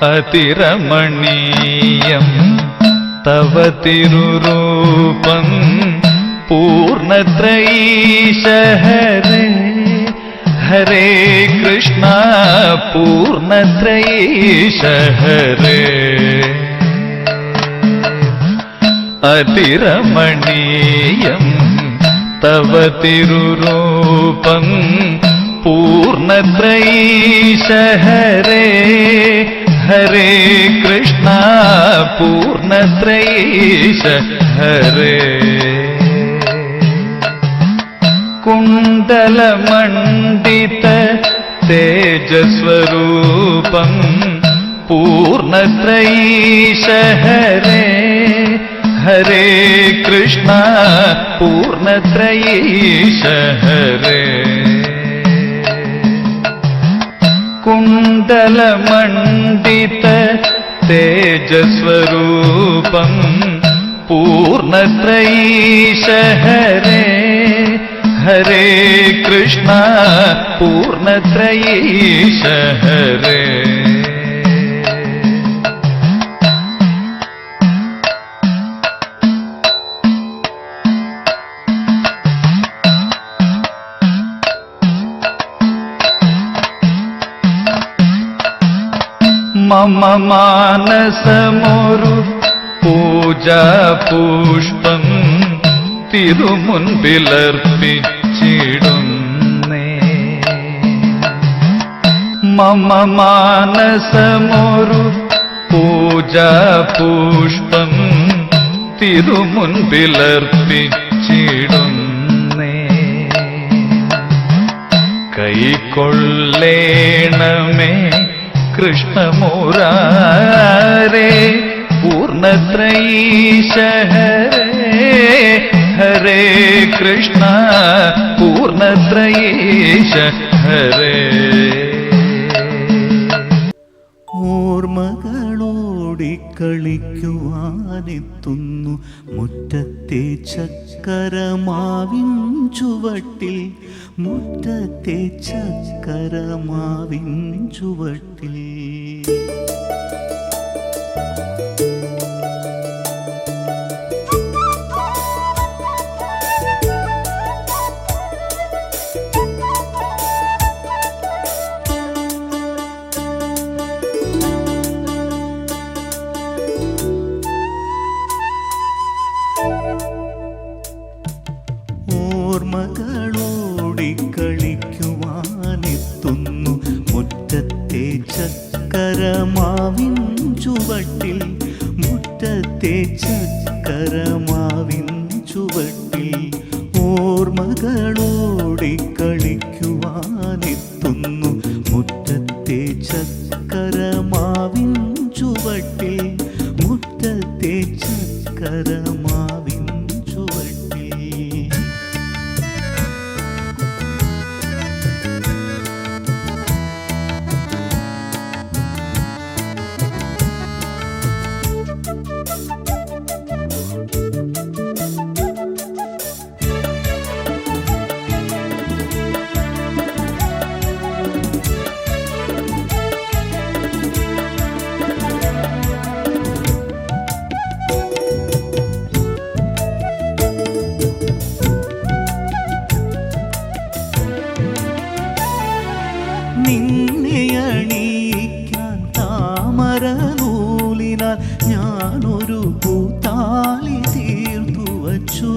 അതിരമണീയം തവ തിരുരൂപം പൂർണ്ണത്രയീശ ഹരേ ഹരേ കൃഷ്ണ പൂർണ്ണത്രയീശ ഹരേ അതിരമണീയം തവ തിരുരൂപം പൂർണ്ണത്രയീശ ഹരേ ഹരേ കൃഷ്ണ പൂർണ്ണത്രയീശ ഹരേ കുണ്ടലമണ്ഡിത തേജസ്വരൂപം പൂർണ്ണത്രയീശ ഹരേ ഹരേ കൃഷ്ണ പൂർണ്ണത്രയീശ ഹരേ കുണ്ടലമണ്ഡിത തേജസ്വരൂപം പൂർണ്ണത്രയീശ ഹരേ ഹരേ കൃഷ്ണ പൂർണ്ണത്രയീശ ഹരേ മമ മാനസമൊരു പൂജാപുഷ്പം തിരുമുൻപിലർപ്പിച്ചിടുന്നേ മമ മാനസമൊരു പൂജാപുഷ്പം തിരുമുൻപിലർപ്പിച്ചിടുന്നേ കൈക്കൊള്ളേണമേ കൃഷ്ണമുരാരേ പൂർണ്ണത്രയീശ ഹരേ ഹരേ കൃഷ്ണ പൂർണ്ണത്രയീശ ഹരേ ഓർമ്മകളോടിക്കളിക്കുവാനെത്തുന്നു മുറ്റത്തെ ചക്കരമാവിൻ ചുവട്ടിൽ മുറ്റത്തെ ചക്കരമാവിൻ ചുവട്ടിൽ ഓർമ്മകളോടിക്കളിക്കുവാനെത്തുന്നു മുറ്റത്തെ ചക്കരമാവിൻ ചുവട്ടിൽ മുറ്റത്തെ ചക്കരമാവിൻ ചുവട്ടിൽ ഓർമ്മകളോടിക്കളിക്കുവാനെത്തുന്നു മുറ്റത്തെ ചക്കരമാവിൻ ചുവട്ടിൽ മുറ്റത്തെ ചക്കരമാവിൻ ചുവട്ടിൽ നിന്നെ അണിയിക്കാൻ താമരനൂലിനാൽ ഞാനൊരു പൂത്താലി തീർത്തു വച്ചു